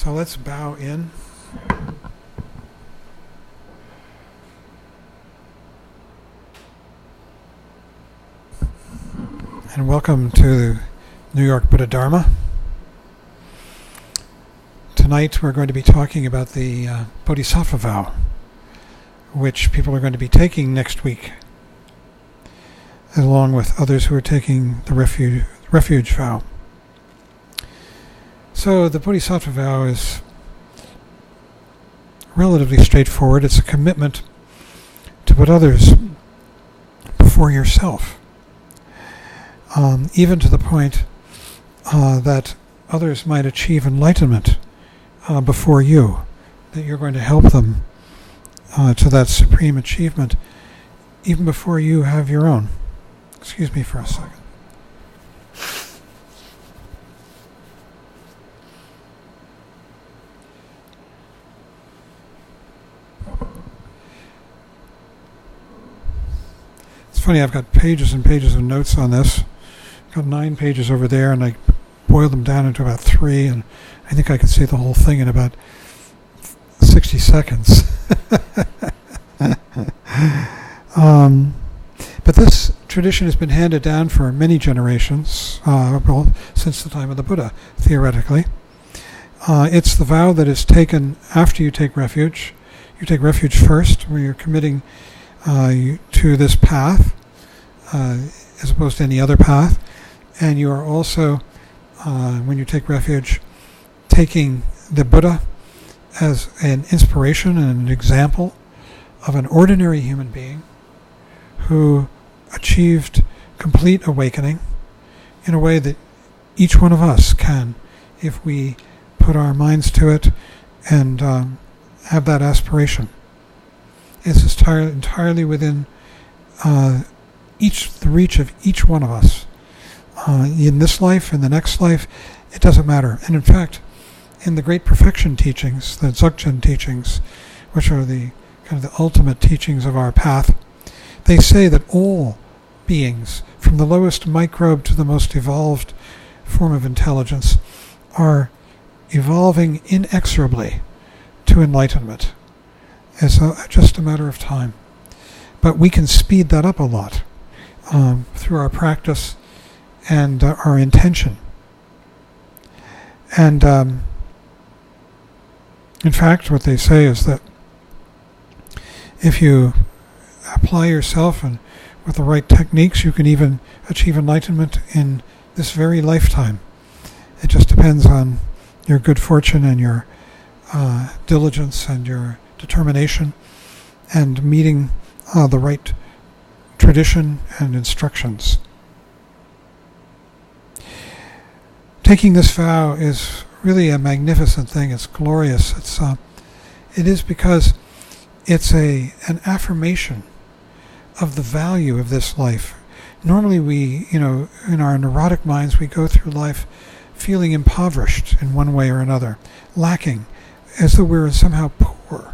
So let's bow in. And welcome to New York Buddha Dharma. Tonight we're going to be talking about the Bodhisattva Vow, which people are going to be taking next week, along with others who are taking the refuge vow. So the Bodhisattva Vow is relatively straightforward. It's a commitment to put others before yourself, even to the point that others might achieve enlightenment before you, that you're going to help them to that supreme achievement even before you have your own. Excuse me for a second. It's funny, I've got pages and pages of notes on this. I've got 9 pages over there, and I boiled them down into about 3, and I think I could say the whole thing in about 60 seconds. But this tradition has been handed down for many generations, since the time of the Buddha, theoretically. It's the vow that is taken after you take refuge. You take refuge first, where you're committing to this path, as opposed to any other path. And you are also, when you take refuge, taking the Buddha as an inspiration and an example of an ordinary human being who achieved complete awakening in a way that each one of us can, if we put our minds to it and have that aspiration. It's entirely within the reach of each one of us. In this life, in the next life, it doesn't matter. And in fact, in the Great Perfection teachings, the Dzogchen teachings, which are the kind of the ultimate teachings of our path, they say that all beings, from the lowest microbe to the most evolved form of intelligence, are evolving inexorably to enlightenment. It's just a matter of time. But we can speed that up a lot through our practice and our intention. And in fact, what they say is that if you apply yourself and with the right techniques, you can even achieve enlightenment in this very lifetime. It just depends on your good fortune and your diligence and your determination and meeting the right tradition and instructions. Taking this vow is really a magnificent thing. It's glorious. It is because it's an affirmation of the value of this life. Normally we, in our neurotic minds, we go through life feeling impoverished in one way or another, lacking, as though we're somehow poor.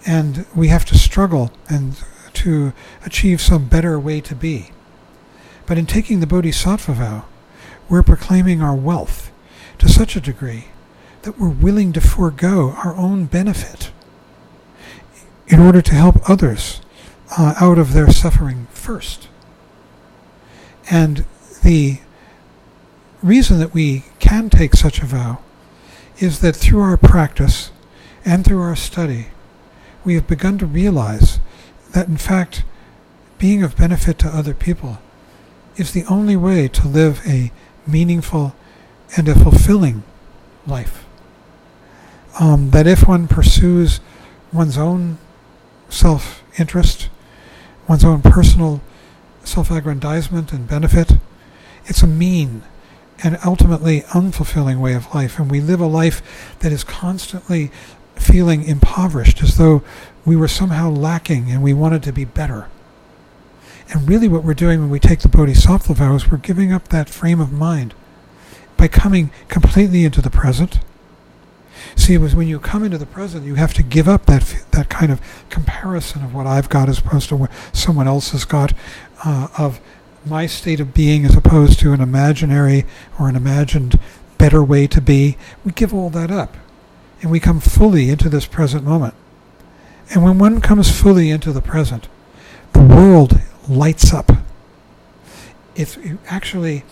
And we have to struggle and to achieve some better way to be. But in taking the Bodhisattva vow, we're proclaiming our wealth to such a degree that we're willing to forego our own benefit in order to help others out of their suffering first. And the reason that we can take such a vow is that through our practice and through our study, we have begun to realize that in fact being of benefit to other people is the only way to live a meaningful and a fulfilling life. That if one pursues one's own self-interest, one's own personal self-aggrandizement and benefit, it's a mean and ultimately unfulfilling way of life. And we live a life that is constantly feeling impoverished, as though we were somehow lacking and we wanted to be better. And really what we're doing when we take the Bodhisattva vow is we're giving up that frame of mind by coming completely into the present. See, it was when you come into the present, you have to give up that kind of comparison of what I've got as opposed to what someone else has got, of my state of being as opposed to an imaginary or an imagined better way to be. We give all that up. and we come fully into this present moment. And when one comes fully into the present, the world lights up. It's actually,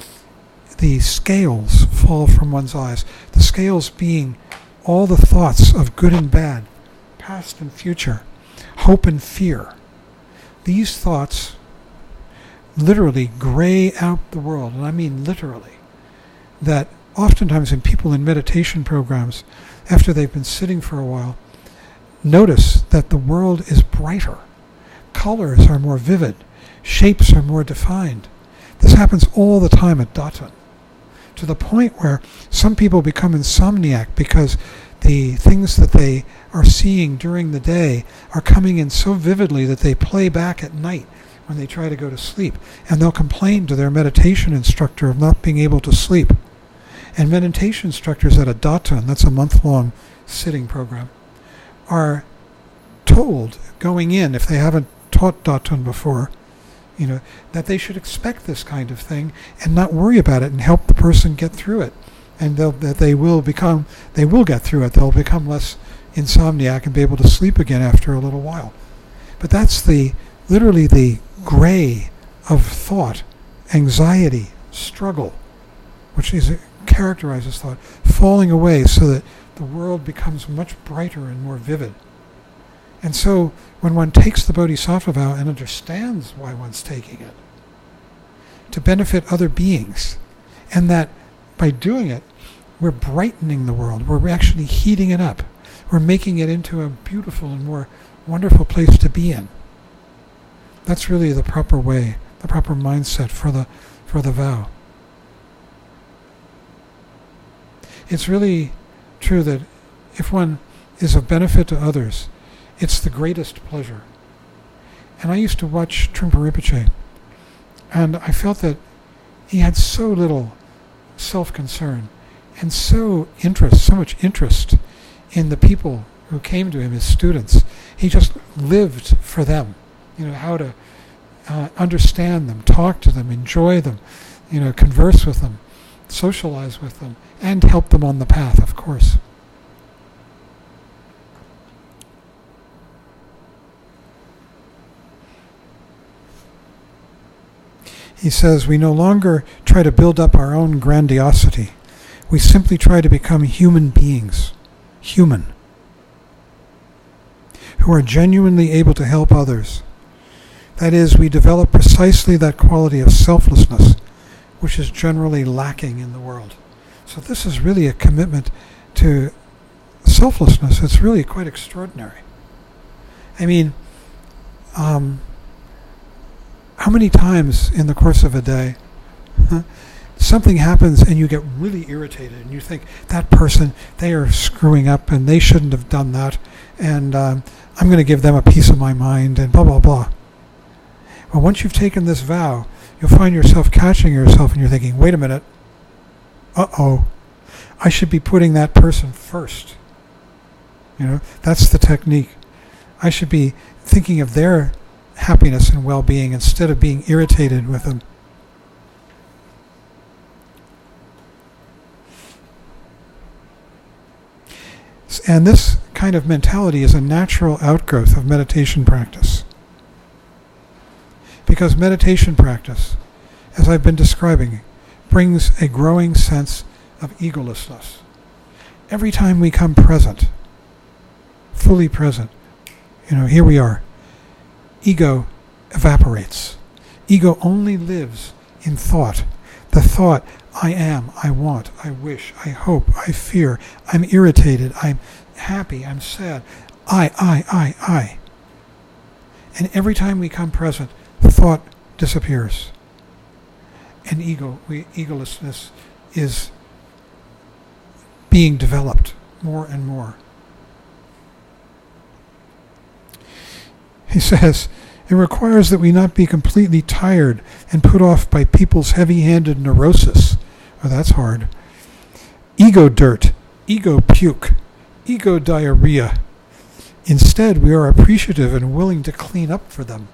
the scales fall from one's eyes. The scales being all the thoughts of good and bad, past and future, hope and fear. These thoughts literally gray out the world, and I mean literally. That oftentimes in people in meditation programs, after they've been sitting for a while, notice that the world is brighter. Colors are more vivid. Shapes are more defined. This happens all the time at Daton, to the point where some people become insomniac because the things that they are seeing during the day are coming in so vividly that they play back at night when they try to go to sleep. And they'll complain to their meditation instructor of not being able to sleep. And meditation instructors at a Daton, that's a month-long sitting program, are told going in, if they haven't taught Daton before, that they should expect this kind of thing and not worry about it and help the person get through it. And they will get through it. They'll become less insomniac and be able to sleep again after a little while. But that's literally the gray of thought, anxiety, struggle, which characterizes thought, falling away so that the world becomes much brighter and more vivid. And so when one takes the Bodhisattva vow and understands why one's taking it, to benefit other beings, and that by doing it, we're brightening the world, we're actually heating it up, we're making it into a beautiful and more wonderful place to be in. That's really the proper way, the proper mindset for the vow. It's really true that if one is of benefit to others, it's the greatest pleasure. And I used to watch Trungpa Rinpoche, and I felt that he had so little self-concern and so much interest in the people who came to him as students. He just lived for them, how to understand them, talk to them, enjoy them, converse with them, socialize with them, and help them on the path, of course. He says, we no longer try to build up our own grandiosity. We simply try to become human beings, human, who are genuinely able to help others. That is, we develop precisely that quality of selflessness, which is generally lacking in the world. So this is really a commitment to selflessness. It's really quite extraordinary. I mean, how many times in the course of a day something happens and you get really irritated and you think, that person, they are screwing up and they shouldn't have done that, and I'm going to give them a piece of my mind and blah, blah, blah. Well, once you've taken this vow, you'll find yourself catching yourself and you're thinking, wait a minute, I should be putting that person first. That's the technique. I should be thinking of their happiness and well-being instead of being irritated with them. And this kind of mentality is a natural outgrowth of meditation practice. Because meditation practice, as I've been describing, brings a growing sense of egolessness. Every time we come present, fully present, here we are, ego evaporates. Ego only lives in thought. The thought, I am, I want, I wish, I hope, I fear, I'm irritated, I'm happy, I'm sad, I. And every time we come present, thought disappears. And egolessness is being developed more and more. He says, it requires that we not be completely tired and put off by people's heavy-handed neurosis. Oh, that's hard. Ego dirt, ego puke, ego diarrhea. Instead, we are appreciative and willing to clean up for them.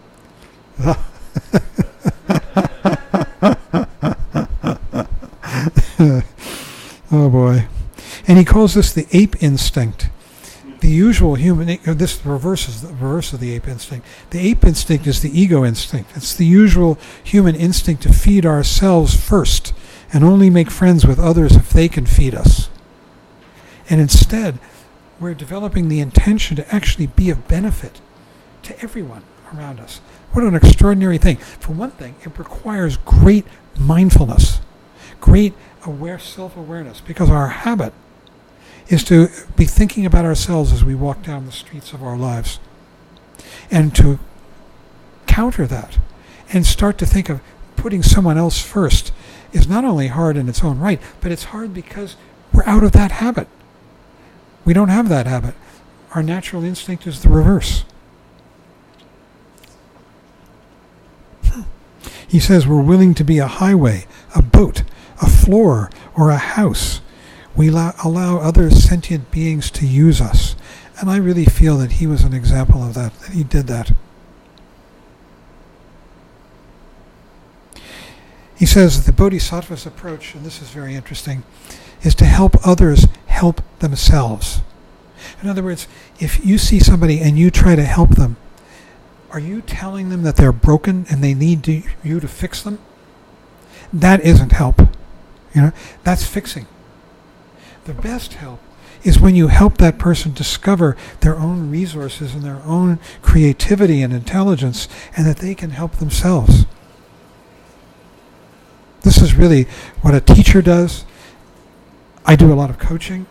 Oh boy. And he calls this the ape instinct. The usual human, this reverse of the ape instinct. The ape instinct is the ego instinct. It's the usual human instinct to feed ourselves first and only make friends with others if they can feed us. And instead, we're developing the intention to actually be of benefit to everyone around us. What an extraordinary thing. For one thing, it requires great mindfulness, great self-awareness, because our habit is to be thinking about ourselves as we walk down the streets of our lives. And to counter that and start to think of putting someone else first is not only hard in its own right, but it's hard because we're out of that habit. We don't have that habit. Our natural instinct is the reverse. He says we're willing to be a highway, a boat, a floor, or a house. We allow other sentient beings to use us. And I really feel that he was an example of that he did that. He says the Bodhisattva's approach, and this is very interesting, is to help others help themselves. In other words, if you see somebody and you try to help them, are you telling them that they're broken and they need you to fix them? That isn't help. That's fixing. The best help is when you help that person discover their own resources and their own creativity and intelligence, and that they can help themselves. This is really what a teacher does. I do a lot of coaching.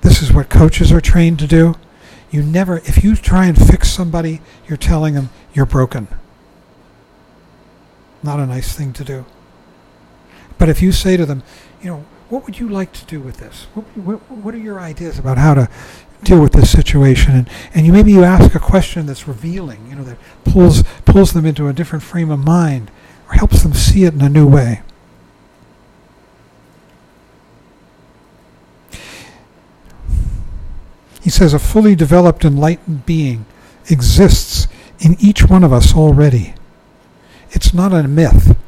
This is what coaches are trained to do. If you try and fix somebody, you're telling them you're broken. Not a nice thing to do. But if you say to them, what would you like to do with this? What are your ideas about how to deal with this situation? And maybe you ask a question that's revealing, that pulls them into a different frame of mind or helps them see it in a new way. He says a fully developed enlightened being exists in each one of us already. It's not a myth.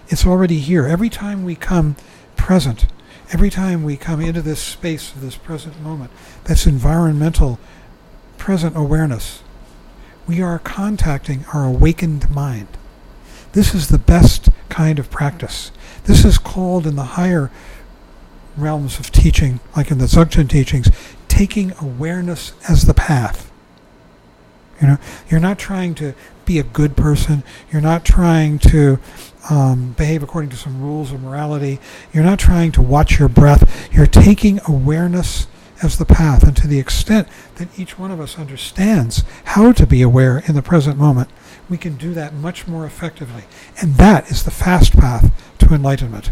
It's already here. Every time we come present, every time we come into this space of this present moment, that's environmental present awareness, we are contacting our awakened mind. This is the best kind of practice. This is called in the higher realms of teaching, like in the Dzogchen teachings, taking awareness as the path. You're not trying to be a good person. You're not trying to behave according to some rules of morality. You're not trying to watch your breath. You're taking awareness as the path. And to the extent that each one of us understands how to be aware in the present moment, we can do that much more effectively. And that is the fast path to enlightenment.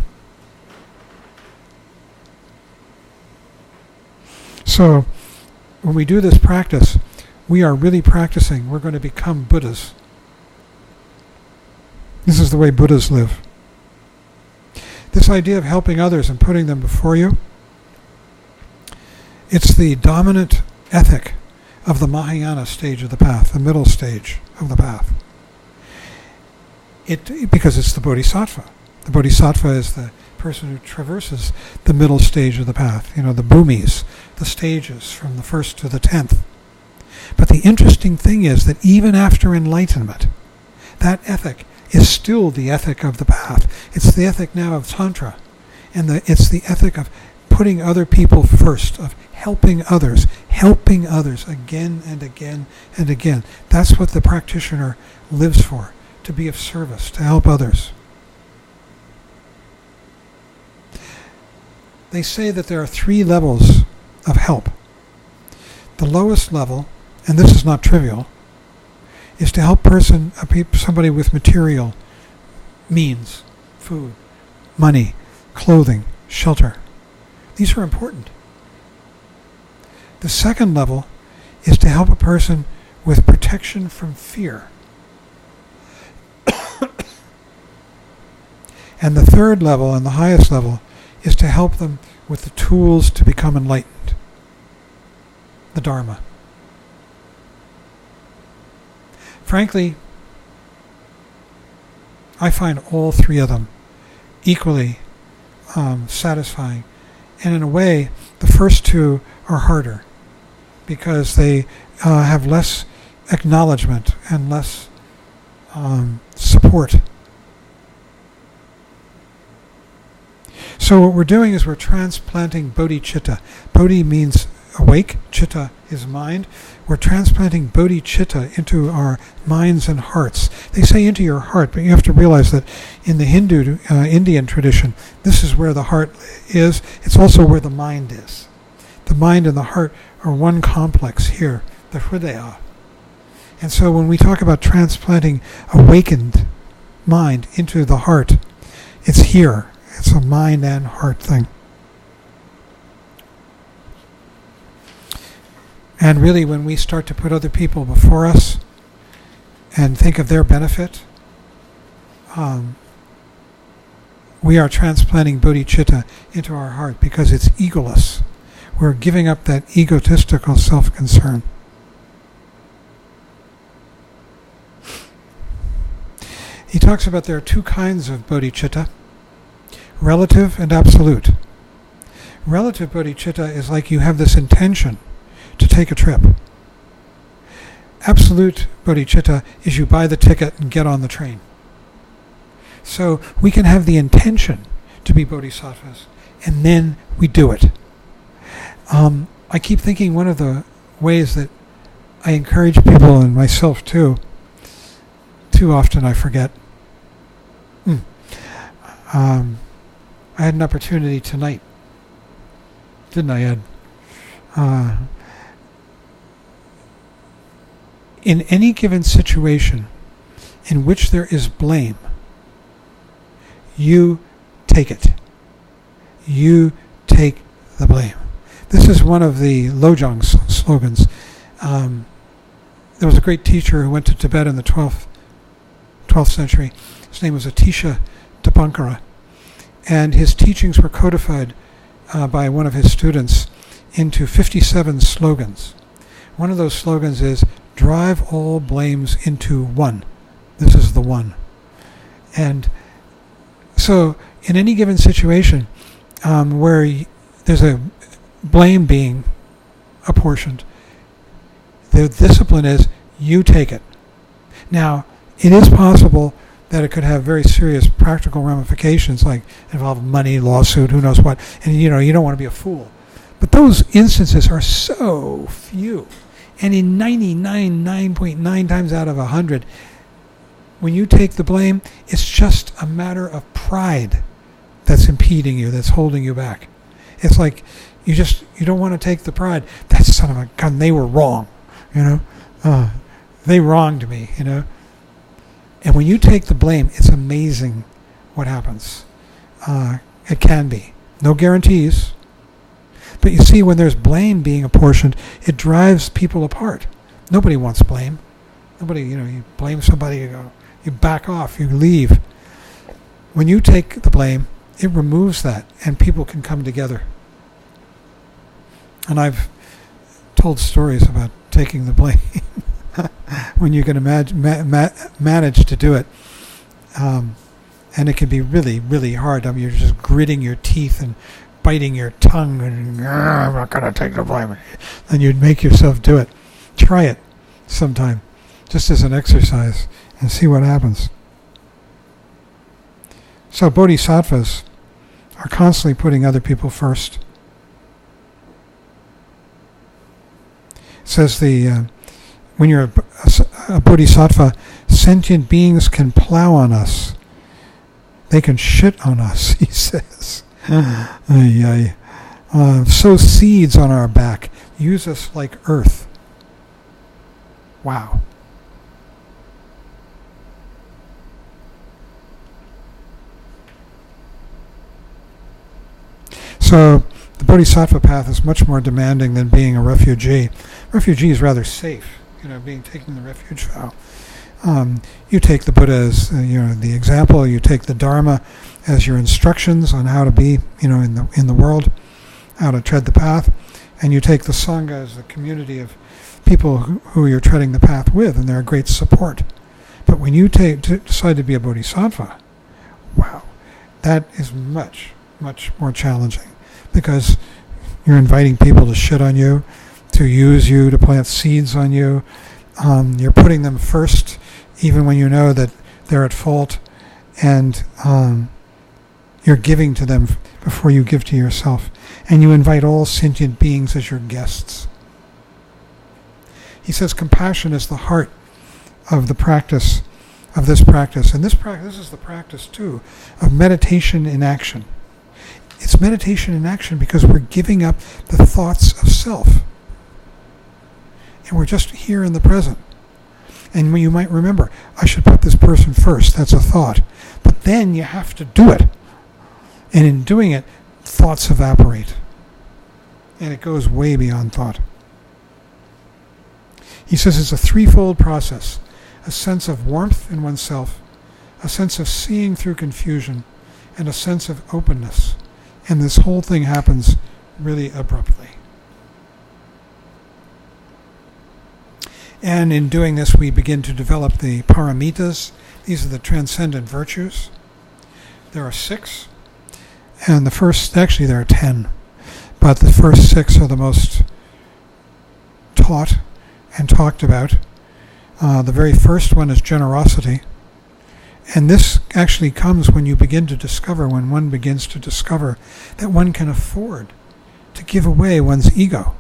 So, when we do this practice, we are really practicing. We're going to become Buddhas. This is the way Buddhas live. This idea of helping others and putting them before you, it's the dominant ethic of the Mahayana stage of the path, the middle stage of the path. Because it's the Bodhisattva. The Bodhisattva is the person who traverses the middle stage of the path, the bhumis, the stages from the 1st to the 10th. But the interesting thing is that even after enlightenment, that ethic is still the ethic of the path. It's the ethic now of Tantra, and it's the ethic of putting other people first, of helping others again and again and again. That's what the practitioner lives for, to be of service, to help others. They say that there are 3 levels of help. The lowest level, and this is not trivial, is to help somebody with material means, food, money, clothing, shelter. These are important. The second level is to help a person with protection from fear. And the third level, and the highest level, is to help them with the tools to become enlightened. The Dharma. Frankly, I find all 3 of them equally satisfying. And in a way, The first two are harder because they have less acknowledgement and less support. So what we're doing is we're transplanting bodhicitta. Bodhi means awake, chitta is mind. We're transplanting bodhicitta into our minds and hearts. They say into your heart, but you have to realize that in the Hindu, Indian tradition, this is where the heart is. It's also where the mind is. The mind and the heart are one complex here, the hridaya. And so when we talk about transplanting awakened mind into the heart, it's here. It's a mind and heart thing. And really, when we start to put other people before us and think of their benefit, we are transplanting bodhicitta into our heart because it's egoless. We're giving up that egotistical self-concern. He talks about there are two kinds of bodhicitta, relative and absolute. Relative bodhicitta is like you have this intention to take a trip. Absolute bodhicitta is you buy the ticket and get on the train. So we can have the intention to be bodhisattvas, and then we do it. I keep thinking one of the ways that I encourage people, and myself too often I forget. I had an opportunity tonight, didn't I, Ed? In any given situation in which there is blame, you take it. You take the blame. This is one of the Lojong slogans. There was a great teacher who went to Tibet in the 12th century. His name was Atisha Dipankara. And his teachings were codified by one of his students into 57 slogans. One of those slogans is, drive all blames into one. This is the one. And so in any given situation where there's a blame being apportioned, the discipline is you take it. Now, it is possible that it could have very serious practical ramifications, like involve money, lawsuit, who knows what, and you don't want to be a fool. But those instances are so few. And in 9.9 times out of 100, when you take the blame, it's just a matter of pride that's impeding you, that's holding you back. It's like you don't want to take the pride. That son of a gun, they were wrong, they wronged me, And when you take the blame, it's amazing what happens. It can be. No guarantees. But you see, when there's blame being apportioned, it drives people apart. Nobody wants blame. Nobody, you blame somebody, you back off, you leave. When you take the blame, it removes that, and people can come together. And I've told stories about taking the blame when you can manage to do it. And it can be really, really hard. You're just gritting your teeth and biting your tongue and I'm not going to take the blame. And you'd make yourself do it. Try it sometime, just as an exercise, and see what happens. So bodhisattvas are constantly putting other people first. It says when you're a bodhisattva, sentient beings can plow on us. They can shit on us, he says. Sow seeds on our back. Use us like earth. Wow. So the bodhisattva path is much more demanding than being a refugee. Refugee is rather safe, taking the refuge vow. You take the Buddha as the example. You take the Dharma as your instructions on how to be, in the world, how to tread the path, and you take the Sangha as the community of people who you're treading the path with, and they're a great support. But when you decide to be a bodhisattva, wow, that is much, much more challenging, because You're inviting people to shit on you, to use you, to plant seeds on you. You're putting them first, even when you know that they're at fault, and you're giving to them before you give to yourself. And you invite all sentient beings as your guests. He says compassion is the heart of the practice, of this practice. And this is the practice, too, of meditation in action. It's meditation in action because we're giving up the thoughts of self. And we're just here in the present. And you might remember, I should put this person first. That's a thought. But then you have to do it. And in doing it, thoughts evaporate. And it goes way beyond thought. He says it's a threefold process. A sense of warmth in oneself, a sense of seeing through confusion, and a sense of openness. And this whole thing happens really abruptly. And in doing this, we begin to develop the paramitas. These are the transcendent virtues. There are 6. And the first, actually there are 10. But the first 6 are the most taught and talked about. The very first one is generosity. And this actually comes when you begin to discover, when one begins to discover that one can afford to give away one's ego.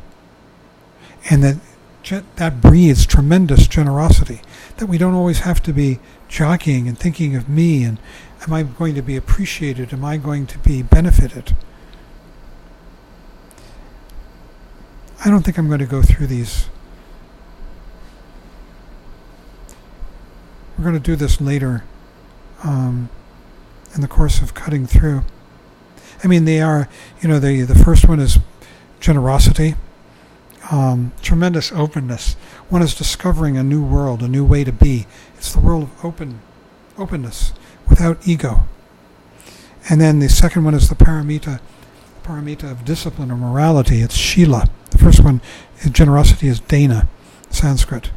And that breeds tremendous generosity. That we don't always have to be jockeying and thinking of me and am I going to be appreciated? Am I going to be benefited? I don't think I'm going to go through these. We're going to do this later in the course of cutting through. I mean, they are, the first one is generosity, tremendous openness. One is discovering a new world, a new way to be. It's the world of openness, without ego. And then the second one is the paramita of discipline or morality. It's Shila. The first one, generosity, is Dana, Sanskrit.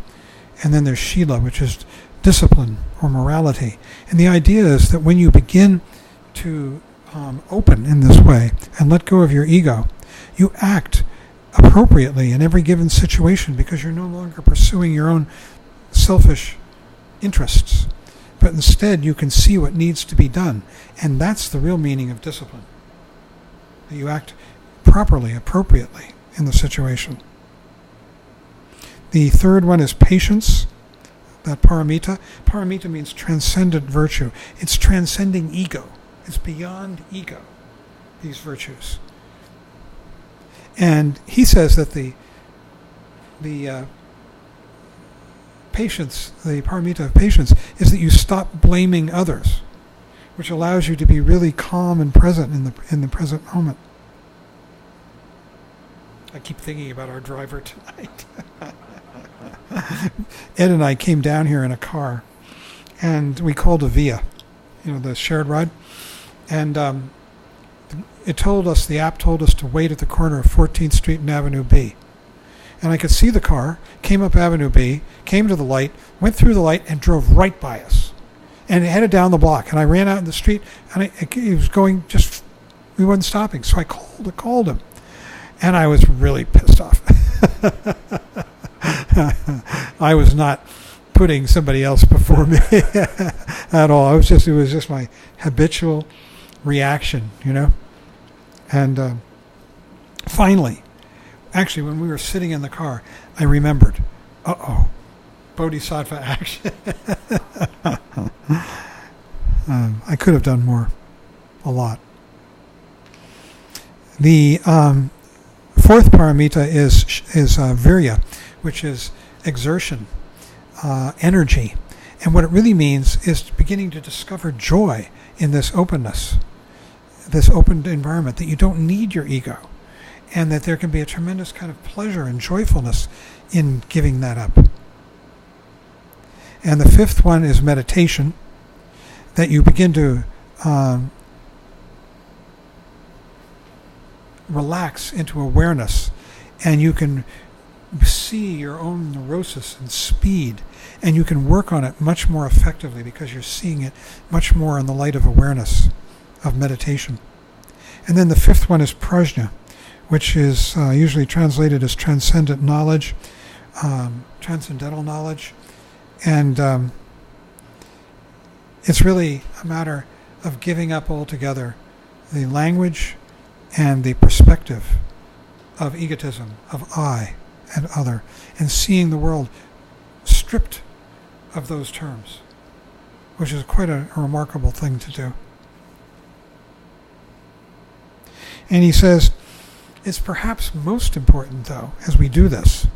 And then there's Shila, which is discipline or morality. And the idea is that when you begin to open in this way and let go of your ego, you act appropriately in every given situation because you're no longer pursuing your own selfish interests. But instead you can see what needs to be done. And that's the real meaning of discipline. That you act properly, appropriately in the situation. The third one is patience. That paramita. Paramita means transcendent virtue. It's transcending ego. It's beyond ego, these virtues. And he says that the patience, the paramita of patience, is that you stop blaming others, which allows you to be really calm and present in the present moment. I keep thinking about our driver tonight. Ed and I came down here in a car, and we called a Via, the shared ride, and the app told us to wait at the corner of 14th Street and Avenue B. And I could see the car, came up Avenue B, came to the light, went through the light, and drove right by us. And it headed down the block. And I ran out in the street, and he was going we wasn't stopping. So I called him. And I was really pissed off. I was not putting somebody else before me at all. It was just my habitual reaction, And finally, actually, when we were sitting in the car, I remembered, Bodhisattva action. I could have done more, a lot. The fourth paramita is virya, which is exertion, energy. And what it really means is beginning to discover joy in this openness, this open environment, that you don't need your ego, and that there can be a tremendous kind of pleasure and joyfulness in giving that up. And the fifth one is meditation, that you begin to relax into awareness, and you can see your own neurosis and speed, and you can work on it much more effectively because you're seeing it much more in the light of awareness, of meditation. And then the fifth one is prajna, which is usually translated as transcendent knowledge, transcendental knowledge. And it's really a matter of giving up altogether the language and the perspective of egotism, of I and other, and seeing the world stripped of those terms, which is quite a remarkable thing to do. And he says, it's perhaps most important, though, as we do this,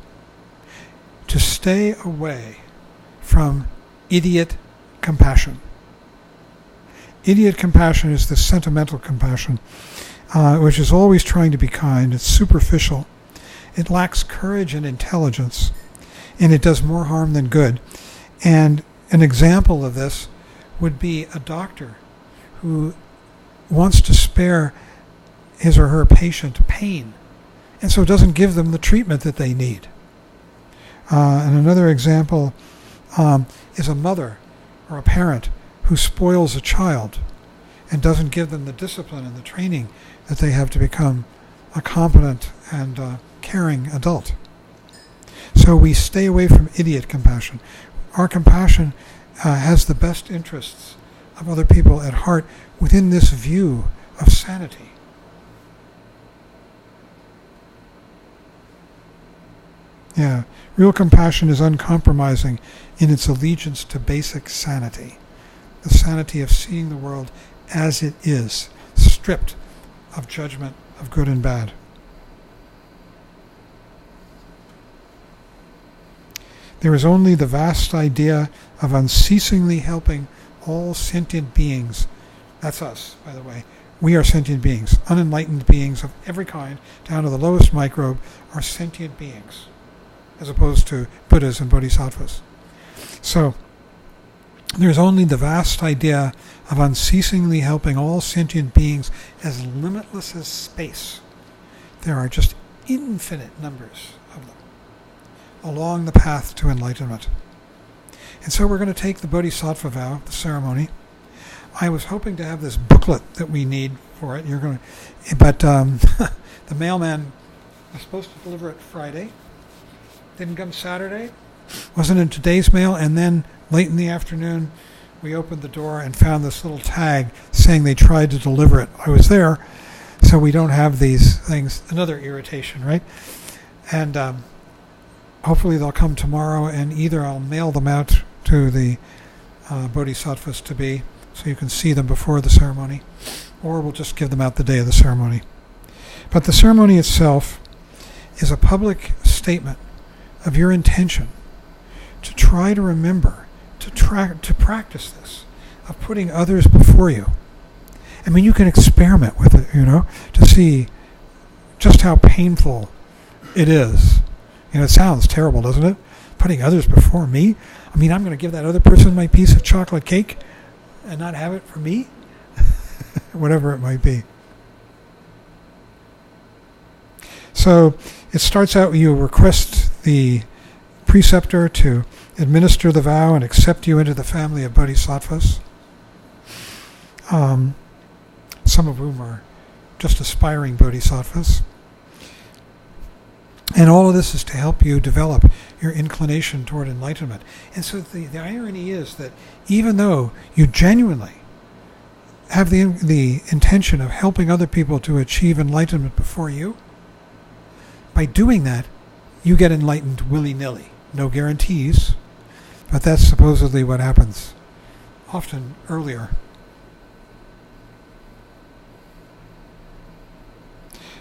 to stay away from idiot compassion. Idiot compassion is the sentimental compassion, which is always trying to be kind. It's superficial. It lacks courage and intelligence, and it does more harm than good. And an example of this would be a doctor who wants to spare his or her patient pain, and so doesn't give them the treatment that they need. And another example is a mother or a parent who spoils a child and doesn't give them the discipline and the training that they have to become a competent and caring adult. So we stay away from idiot compassion. Our compassion has the best interests of other people at heart within this view of sanity. Yeah, real compassion is uncompromising in its allegiance to basic sanity. The sanity of seeing the world as it is, stripped of judgment of good and bad. There is only the vast idea of unceasingly helping all sentient beings. That's us, by the way. We are sentient beings. Unenlightened beings of every kind, down to the lowest microbe, are sentient beings, as opposed to Buddhas and Bodhisattvas. So, there's only the vast idea of unceasingly helping all sentient beings as limitless as space. There are just infinite numbers of them along the path to enlightenment. And so we're going to take the Bodhisattva Vow, the ceremony. I was hoping to have this booklet that we need for it. But the mailman was supposed to deliver it Friday. Didn't come Saturday. Wasn't in today's mail. And then late in the afternoon, we opened the door and found this little tag saying they tried to deliver it. I was there, so we don't have these things. Another irritation, right? And hopefully they'll come tomorrow, and either I'll mail them out to the Bodhisattvas to be, so you can see them before the ceremony, or we'll just give them out the day of the ceremony. But the ceremony itself is a public statement of your intention to try to remember, to practice this, of putting others before you. I mean, you can experiment with it, to see just how painful it is. It sounds terrible, doesn't it? Putting others before me. I mean, I'm going to give that other person my piece of chocolate cake and not have it for me? Whatever it might be. So it starts out, you request the preceptor to administer the vow and accept you into the family of bodhisattvas, some of whom are just aspiring bodhisattvas. And all of this is to help you develop your inclination toward enlightenment. And so the irony is that even though you genuinely have the intention of helping other people to achieve enlightenment before you, by doing that, you get enlightened willy-nilly. No guarantees, but that's supposedly what happens, often earlier.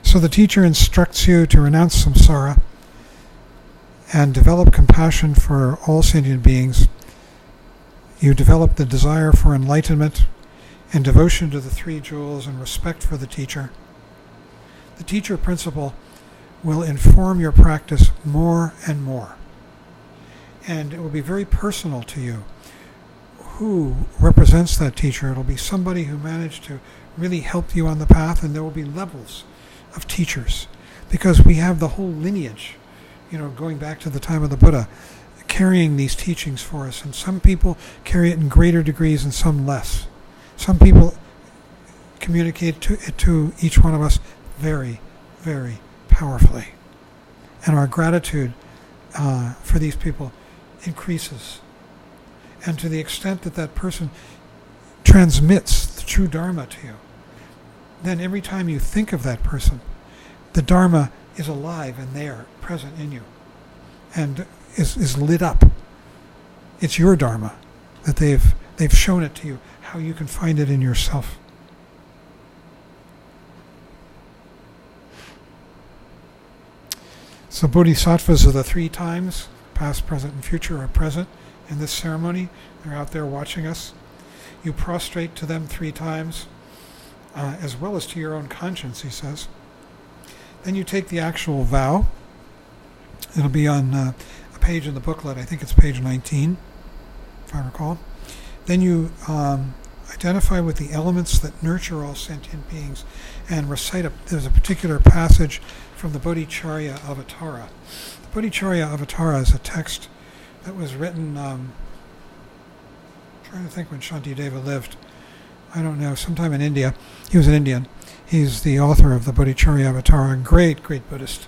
So the teacher instructs you to renounce samsara and develop compassion for all sentient beings. You develop the desire for enlightenment and devotion to the three jewels and respect for the teacher. The teacher principle will inform your practice more and more. And it will be very personal to you who represents that teacher. It will be somebody who managed to really help you on the path, and there will be levels of teachers, because we have the whole lineage, going back to the time of the Buddha, carrying these teachings for us. And some people carry it in greater degrees and some less. Some people communicate it to each one of us very, very powerfully. And our gratitude for these people increases. And to the extent that that person transmits the true Dharma to you, then every time you think of that person, the Dharma is alive and there, present in you, and is lit up. It's your Dharma that they've shown it to you, how you can find it in yourself. So bodhisattvas are the 3 times, past, present, and future, are present in this ceremony. They're out there watching us. You prostrate to them 3 times, as well as to your own conscience, he says. Then you take the actual vow. It'll be on a page in the booklet. I think it's page 19, if I recall. Then you identify with the elements that nurture all sentient beings and recite there's a particular passage from the Bodhicharya Avatara. The Bodhicharya Avatara is a text that was written, I'm trying to think when Shantideva lived. I don't know, sometime in India. He was an Indian. He's the author of the Bodhicharya Avatara, a great, great Buddhist.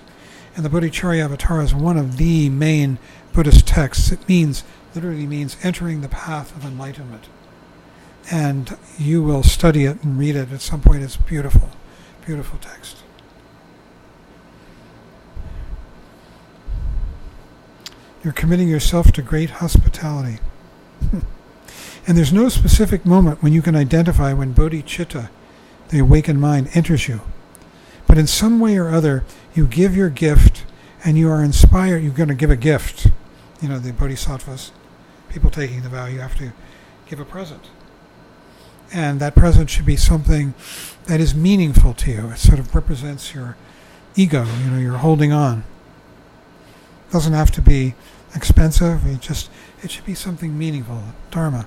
And the Bodhicharya Avatara is one of the main Buddhist texts. It literally means entering the path of enlightenment. And you will study it and read it at some point. It's beautiful, beautiful text. You're committing yourself to great hospitality. And there's no specific moment when you can identify when bodhicitta, the awakened mind, enters you. But in some way or other, you give your gift and you are inspired. You're going to give a gift. You know, the bodhisattvas, people taking the vow, you have to give a present. And that present should be something that is meaningful to you. It sort of represents your ego, you know, you're holding on. It doesn't have to be expensive. It should be something meaningful, Dharma.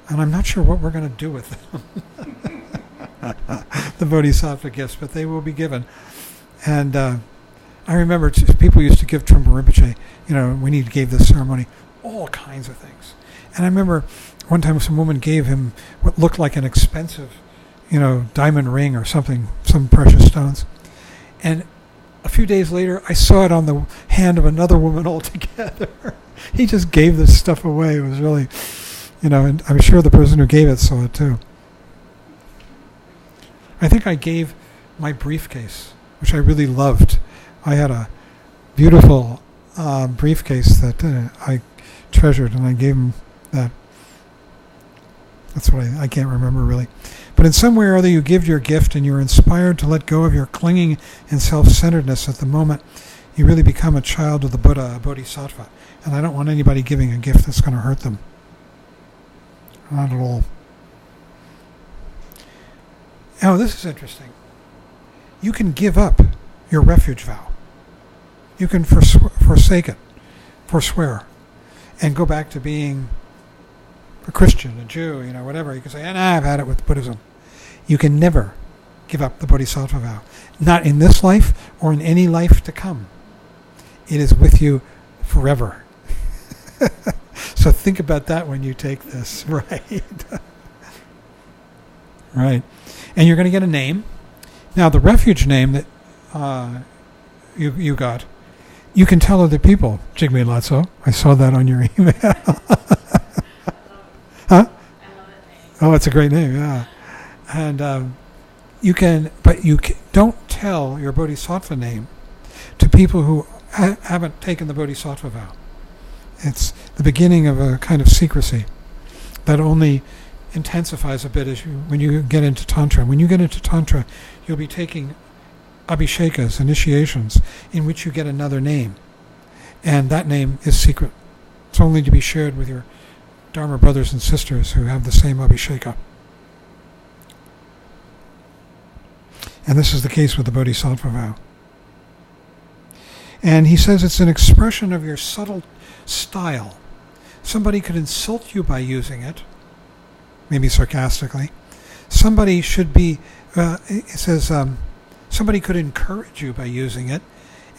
And I'm not sure what we're going to do with them. The bodhisattva gifts, but they will be given. And I remember people used to give Trungpa Rinpoche, you know, when he gave this ceremony, all kinds of things. And I remember one time some woman gave him what looked like an expensive, you know, diamond ring or something, some precious stones. And a few days later, I saw it on the hand of another woman altogether. He just gave this stuff away. It was really, you know, and I'm sure the person who gave it saw it too. I think I gave my briefcase, which I really loved. I had a beautiful briefcase that I treasured, and I gave him that. That's what I can't remember really. But in some way or other, you give your gift and you're inspired to let go of your clinging and self-centeredness at the moment you really become a child of the Buddha, a bodhisattva. And I don't want anybody giving a gift that's going to hurt them. Not at all. Oh, this is interesting. You can give up your refuge vow. You can forsake it, forswear, and go back to being a Christian, a Jew, you know, whatever. You can say, I've had it with Buddhism. You can never give up the Bodhisattva vow. Not in this life or in any life to come. It is with you forever. So think about that when you take this, right? Right. And you're going to get a name. Now, the refuge name that you got, you can tell other people. Jigme Lotso. I saw that on your email. Huh? Oh, it's a great name, yeah. And you can, but don't tell your bodhisattva name to people who haven't taken the bodhisattva vow. It's the beginning of a kind of secrecy that only intensifies a bit when you get into Tantra. When you get into Tantra, you'll be taking abhishekas, initiations, in which you get another name. And that name is secret. It's only to be shared with your Dharma brothers and sisters who have the same abhisheka. And this is the case with the Bodhisattva vow. And he says it's an expression of your subtle style. Somebody could insult you by using it, maybe sarcastically. Somebody should be, it says, somebody could encourage you by using it,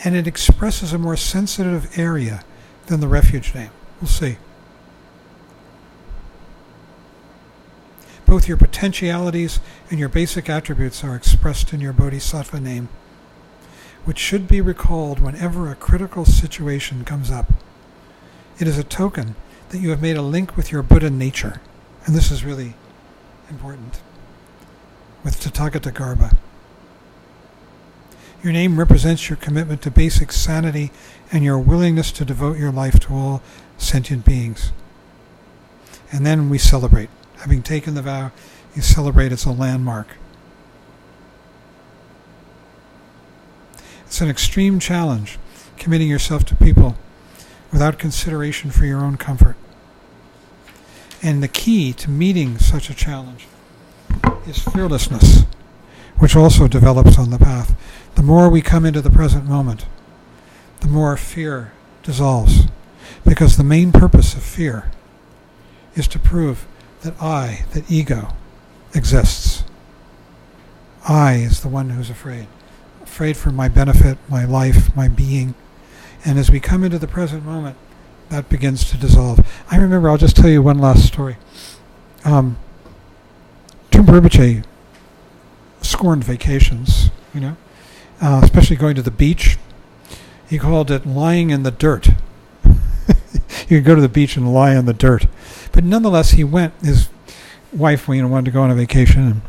and it expresses a more sensitive area than the refuge name. We'll see. Both your potentialities and your basic attributes are expressed in your bodhisattva name. which should be recalled whenever a critical situation comes up. It is a token that you have made a link with your Buddha nature. And this is really important with Tathagata Garbha. Your name represents your commitment to basic sanity and your willingness to devote your life to all sentient beings. And then we celebrate. Having taken the vow, you celebrate as a landmark. It's an extreme challenge, committing yourself to people without consideration for your own comfort. And the key to meeting such a challenge is fearlessness, which also develops on the path. The more we come into the present moment, the more fear dissolves, because the main purpose of fear is to prove that ego exists. I is the one who's afraid for my benefit, my life, my being. And as we come into the present moment, that begins to dissolve. I remember, I'll just tell you one last story. Tumper Rinpoche scorned vacations, especially going to the beach. He called it lying in the dirt. You could go to the beach and lie in the dirt. But nonetheless, he went, his wife wanted to go on a vacation,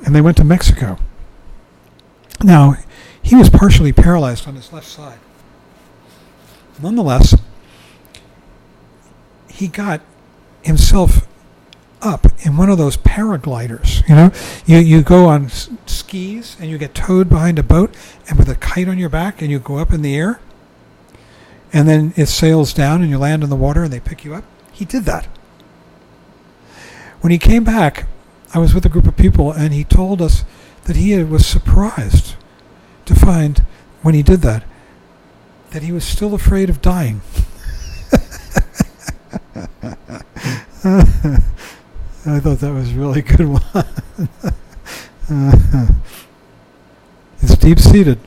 and they went to Mexico. Now, he was partially paralyzed on his left side. Nonetheless, he got himself up in one of those paragliders. You go on skis and you get towed behind a boat and with a kite on your back and you go up in the air and then it sails down and you land in the water and they pick you up. He did that. When he came back, I was with a group of people and he told us that he was surprised to find, when he did that he was still afraid of dying. I thought that was a really good one. It's deep-seated,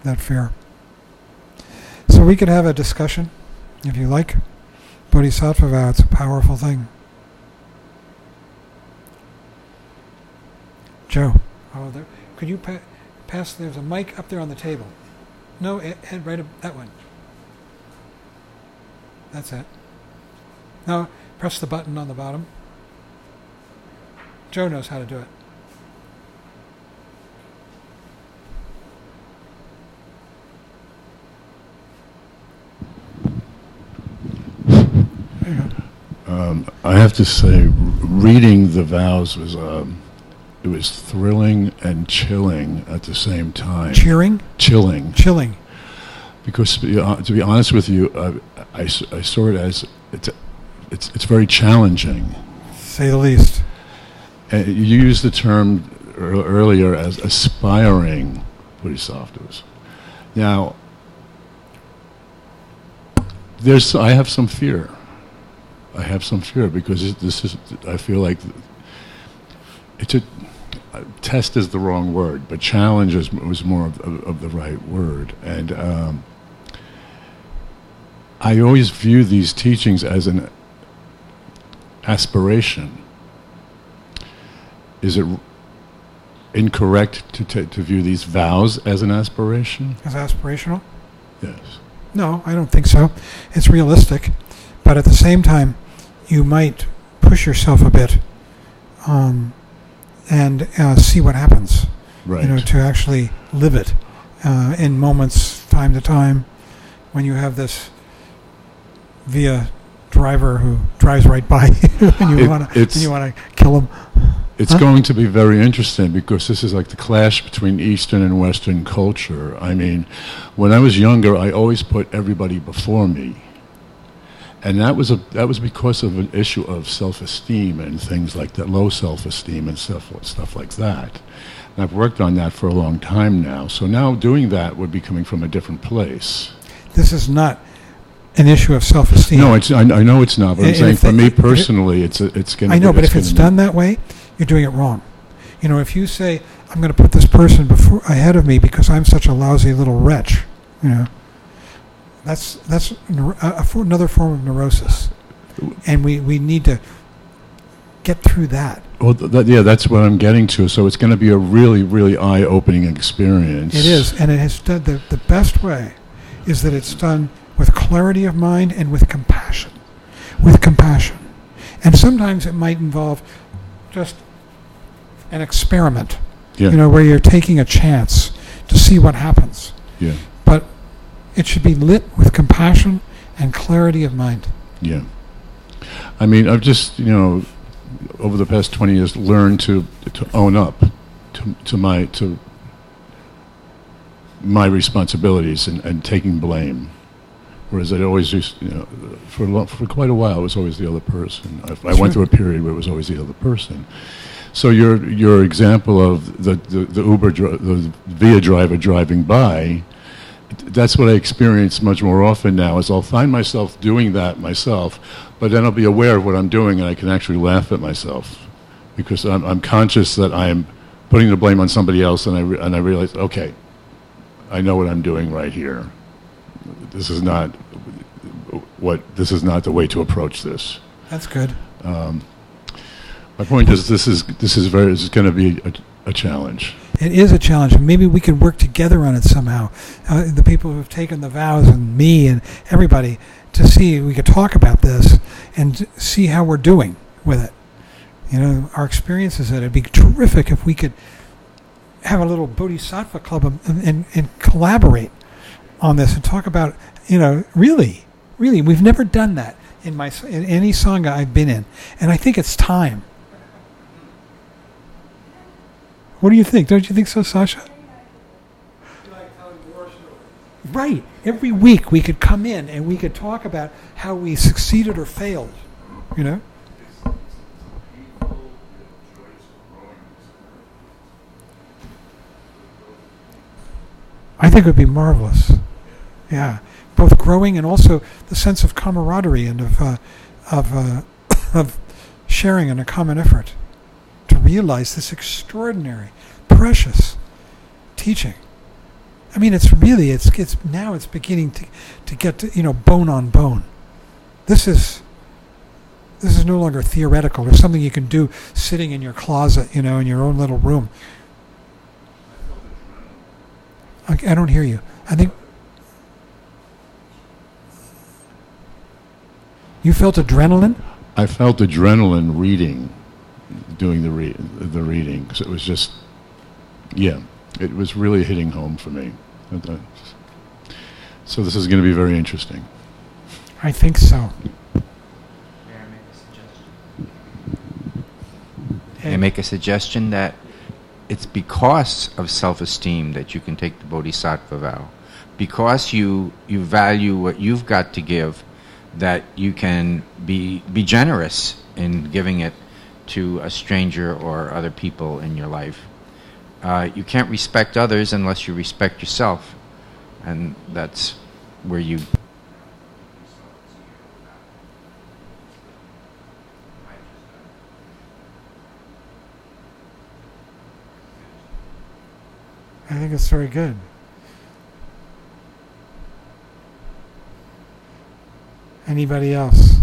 that fear. So we could have a discussion, if you like. Bodhisattva Vow, it's a powerful thing. Joe, could you pass, there's a mic up there on the table. No, head right up, that one. That's it. Now, press the button on the bottom. Joe knows how to do it. There you go. I have to say, reading the vows was it was thrilling and chilling at the same time. Cheering? Chilling. Chilling. Because to be honest with you, I saw it as it's very challenging. Say the least. You used the term earlier as aspiring bodhisattvas. Now, I have some fear. Because I feel like test is the wrong word, but challenge was more of the right word. And I always view these teachings as an aspiration. Is it incorrect to view these vows as an aspiration? As aspirational? Yes. No, I don't think so. It's realistic. But at the same time, you might push yourself a bit and see what happens. Right. To actually live it in moments, time to time, when you have this via driver who drives right by you and you want to kill him. It's going to be very interesting because this is like the clash between Eastern and Western culture. I mean, when I was younger, I always put everybody before me. And that was because of an issue of self-esteem and things like that, low self-esteem and stuff like that. And I've worked on that for a long time now. So now doing that would be coming from a different place. This is not an issue of self-esteem. No, I know it's not, but I'm saying for me personally, it's going to be... I know, but if it's done that way, you're doing it wrong. If you say, I'm going to put this person ahead of me because I'm such a lousy little wretch, that's another form of neurosis. And we need to get through that. Well, that's what I'm getting to. So it's going to be a really, really eye-opening experience. It is, and it has done the best way is that it's done with clarity of mind and with compassion. With compassion. And sometimes it might involve just an experiment, where you're taking a chance to see what happens. Yeah. But it should be lit with compassion and clarity of mind. Yeah. I mean, I've just, over the past 20 years, learned to own up to my responsibilities and taking blame. Whereas I always used, for quite a while, it was always the other person. I went through a period where it was always the other person. So your example of the the Via driver driving by, that's what I experience much more often now. Is I'll find myself doing that myself, but then I'll be aware of what I'm doing, and I can actually laugh at myself because I'm conscious that I'm putting the blame on somebody else, and I realize, okay, I know what I'm doing right here. This is not the way to approach this. That's good. My point is, this is going to be a challenge. It is a challenge. Maybe we could work together on it somehow. The people who have taken the vows, and me, and everybody, to see we could talk about this and see how we're doing with it. Our experiences. It'd be terrific if we could have a little Bodhisattva club and collaborate on this and talk about, really, we've never done that in any Sangha I've been in, and I think it's time. What do you think? Don't you think so, Sasha? Right. Every week we could come in and we could talk about how we succeeded or failed, I think it would be marvelous. Yeah, both growing and also the sense of camaraderie and of sharing in a common effort to realize this extraordinary, precious teaching. I mean, it's beginning to get to, bone on bone. This is no longer theoretical or something you can do sitting in your closet, in your own little room. I don't hear you. I think you felt adrenaline? I felt adrenaline doing the reading. So it was just, it was really hitting home for me. So this is going to be very interesting. I think so. May I make a suggestion that it's because of self-esteem that you can take the Bodhisattva vow. Because you value what you've got to give, that you can be generous in giving it to a stranger or other people in your life. You can't respect others unless you respect yourself. And that's where you... I think it's very good. Anybody else?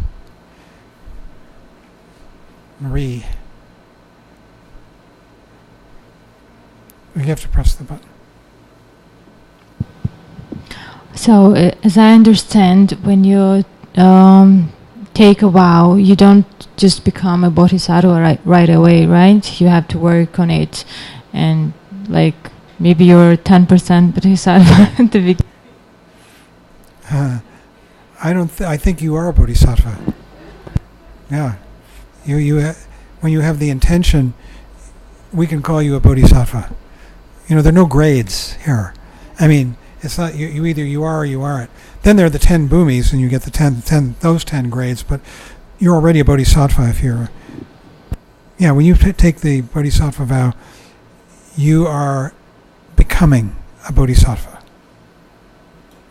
Marie. We have to press the button. So, as I understand, when you take a vow, you don't just become a bodhisattva right away, right? You have to work on it, and maybe you're 10% bodhisattva at the beginning. I think you are a bodhisattva. Yeah, when you have the intention, we can call you a bodhisattva. There are no grades here. I mean, it's not you either you are or you aren't. Then there are the 10 bhumis, and you get the those 10 grades. But you're already a bodhisattva if you're. Yeah, when you take the Bodhisattva vow, you are becoming a bodhisattva.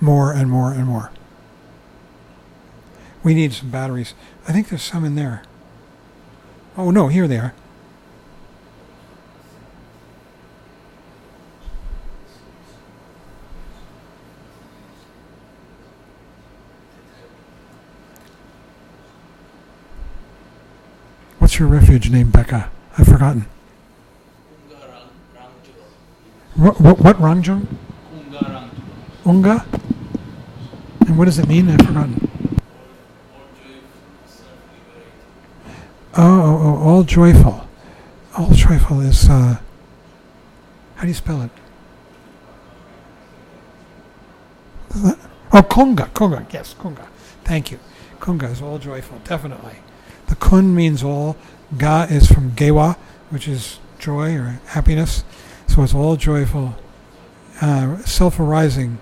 More and more and more. We need some batteries. I think there's some in there. Oh no, here they are. What's your refuge name, Becca? I've forgotten. What Rangjung? Unga? And what does it mean? I've forgotten. Oh, all joyful. All joyful is, how do you spell it? Oh, Kunga, yes, Kunga. Thank you. Kunga is all joyful, definitely. The kun means all. Ga is from gewa, which is joy or happiness. So it's all joyful, self-arising,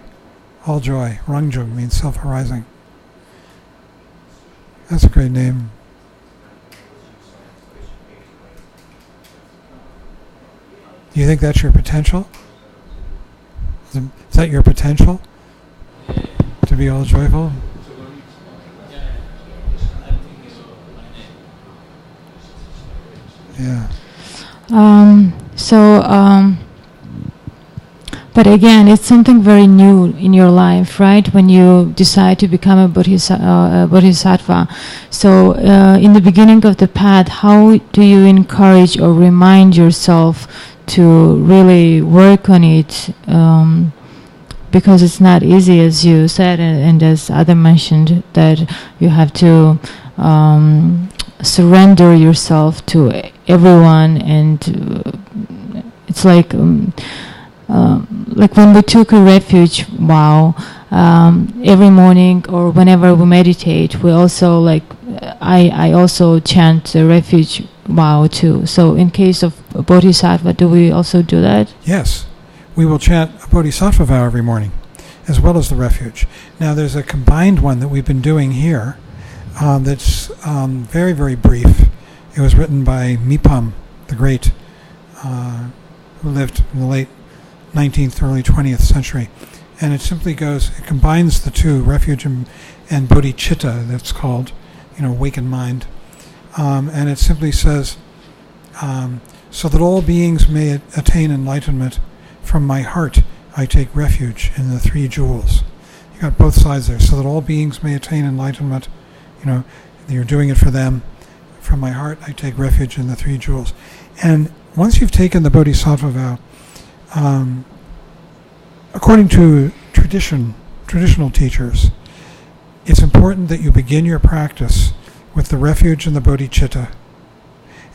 all joy. Rangjung means self-arising. That's a great name. Do you think that's your potential? Is that your potential? To be all joyful? Yeah. But again, it's something very new in your life, right? When you decide to become a bodhisattva. So, in the beginning of the path, how do you encourage or remind yourself to really work on it? Because it's not easy, as you said, and as Ada mentioned, that you have to surrender yourself to everyone, and it's like when we took a refuge vow, every morning or whenever we meditate, we also I also chant the refuge vow too. So in case of bodhisattva, do we also do that? Yes, we will chant a bodhisattva vow every morning, as well as the refuge. Now there's a combined one that we've been doing here that's very, very brief. It was written by Mipam, the great, who lived in the late 19th, early 20th century. And it simply goes, it combines the two, refuge and bodhicitta, that's called, awakened mind. And it simply says, so that all beings may attain enlightenment, from my heart I take refuge in the three jewels. You got both sides there. So that all beings may attain enlightenment, you're doing it for them. From my heart I take refuge in the three jewels. And once you've taken the bodhisattva vow, according to traditional teachers, it's important that you begin your practice with the refuge and the bodhicitta,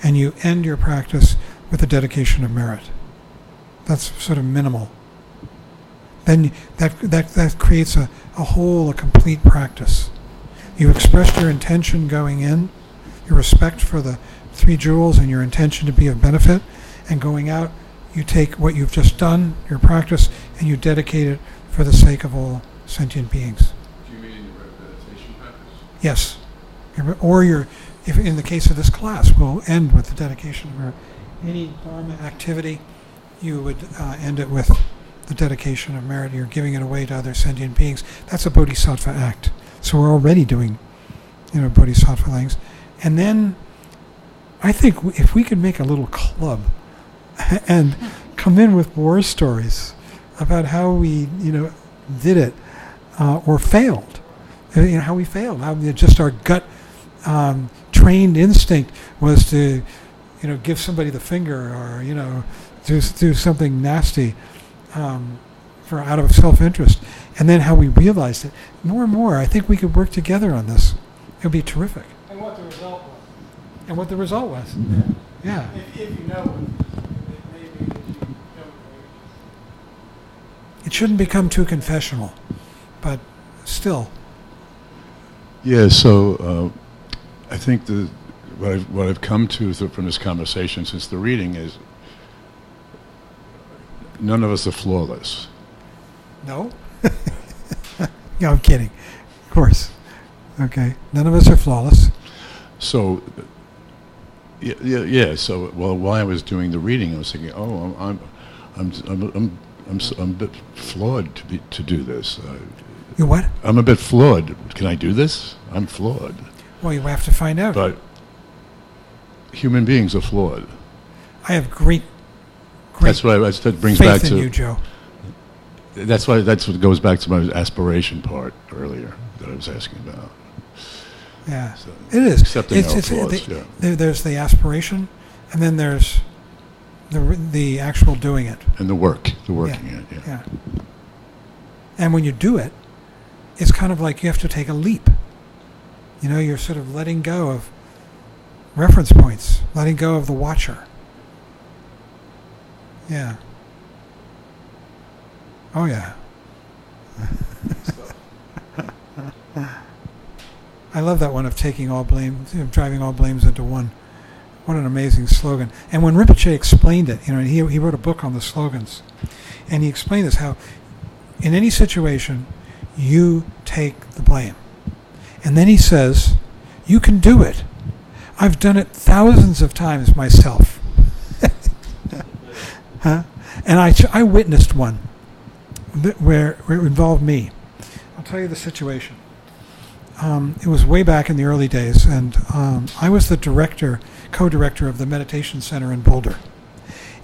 and you end your practice with the dedication of merit. That's sort of minimal. Then that creates a complete practice. You expressed your intention going in, your respect for the three jewels and your intention to be of benefit, and going out, you take what you've just done, your practice, and you dedicate it for the sake of all sentient beings. Do you mean in your meditation practice? Yes. If in the case of this class, we'll end with the dedication of merit. Any Dharma activity, you would end it with the dedication of merit. You're giving it away to other sentient beings. That's a bodhisattva act. So we're already doing, bodhisattva things. And then I think if we could make a little club and come in with war stories about how we, did it or failed, how we failed, how just our gut trained instinct was to, give somebody the finger or, do something nasty out of self-interest, and then how we realized it. More and more, I think we could work together on this. It would be terrific. And what the result was. And what the result was. Yeah. If you know it may be that you don't. It shouldn't become too confessional, but still. Yeah, so I think what I've come to from this conversation since the reading is none of us are flawless. No? Yeah, I'm kidding. Of course. Okay. None of us are flawless. So, yeah. So, while I was doing the reading, I was thinking, I'm a bit flawed to do this. You what? I'm a bit flawed. Can I do this? I'm flawed. Well, you have to find out. But human beings are flawed. I have great that brings faith back to you, Joe. That's what goes back to my aspiration part earlier that I was asking about. Yeah. So, It is. accepting our flaws, There's the aspiration, and then there's the actual doing it. and the working it. Yeah. Yeah. And when you do it, it's kind of like you have to take a leap. You know, you're sort of letting go of reference points, letting go of the watcher. Yeah. Oh, yeah. I love that one of taking all blame, driving all blames into one. What an amazing slogan. And when Rinpoche explained it, he wrote a book on the slogans, and he explained this, how in any situation, you take the blame. And then he says, you can do it. I've done it thousands of times myself. Huh? And I witnessed one where it involved me. I'll tell you the situation. It was way back in the early days, and I was the co-director of the meditation center in Boulder.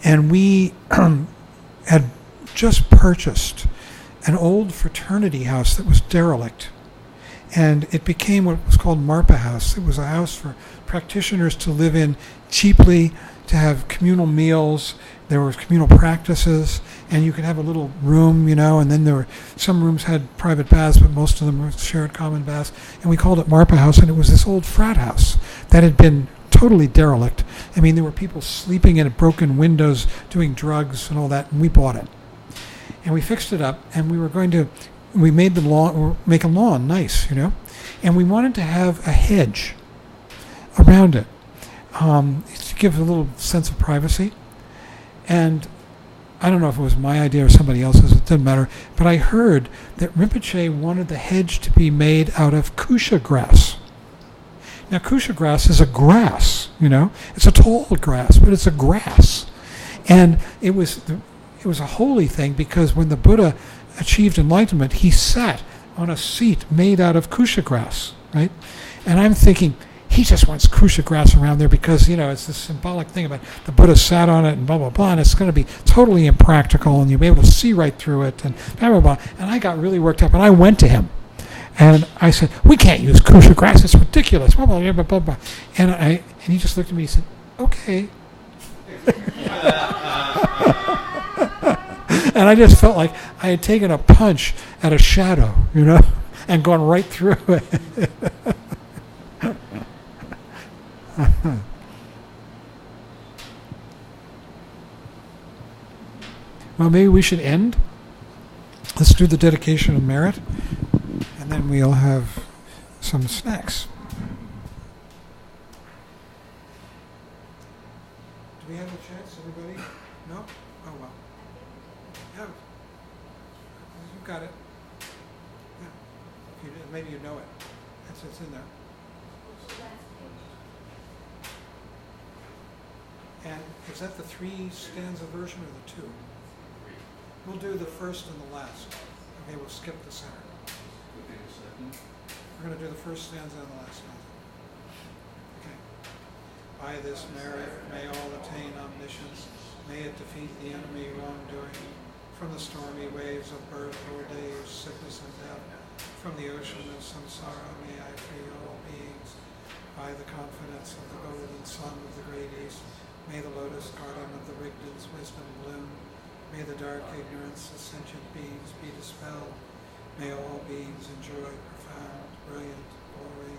And we had just purchased an old fraternity house that was derelict. And it became what was called Marpa House. It was a house for practitioners to live in cheaply, to have communal meals. There were communal practices, and you could have a little room, and then there were some rooms had private baths, but most of them were shared common baths. And we called it Marpa House, and it was this old frat house that had been totally derelict. I mean, there were people sleeping in broken windows, doing drugs and all that, and we bought it. And we fixed it up, and we made the lawn, or make a lawn nice, and we wanted to have a hedge around it to give a little sense of privacy. And I don't know if it was my idea or somebody else's, it doesn't matter, but I heard that Rinpoche wanted the hedge to be made out of kusha grass. Now, kusha grass is a grass, it's a tall grass, but it's a grass. And it was a holy thing, because when the Buddha achieved enlightenment, he sat on a seat made out of kusha grass, right? And I'm thinking, he just wants kusha grass around there because, it's this symbolic thing about the Buddha sat on it and blah, blah, blah, and it's going to be totally impractical, and you'll be able to see right through it, and blah, blah, blah. And I got really worked up, and I went to him, and I said, we can't use kusha grass, it's ridiculous, blah, blah, blah, blah, blah. And he just looked at me and said, okay. And I just felt like I had taken a punch at a shadow, and gone right through it. Well, maybe we should end. Let's do the dedication of merit, and then we'll have some snacks. Do we have a chance, everybody? No? Oh, well. Yeah. You got it. Yeah. Maybe you know it. It's in there. And is that the 3 stanza version or the 2? We'll do the first and the last. Okay, we'll skip the center. We're going to do the first stanza and the last stanza. Okay. By this merit may all attain omniscience, may it defeat the enemy wrongdoing. From the stormy waves of birth, old age, sickness and death, from the ocean of samsara may I free all beings. By the confidence of the golden sun of the great east, may the lotus garden of the Rigdon's wisdom bloom. May the dark ignorance of sentient beings be dispelled. May all beings enjoy profound, brilliant glory.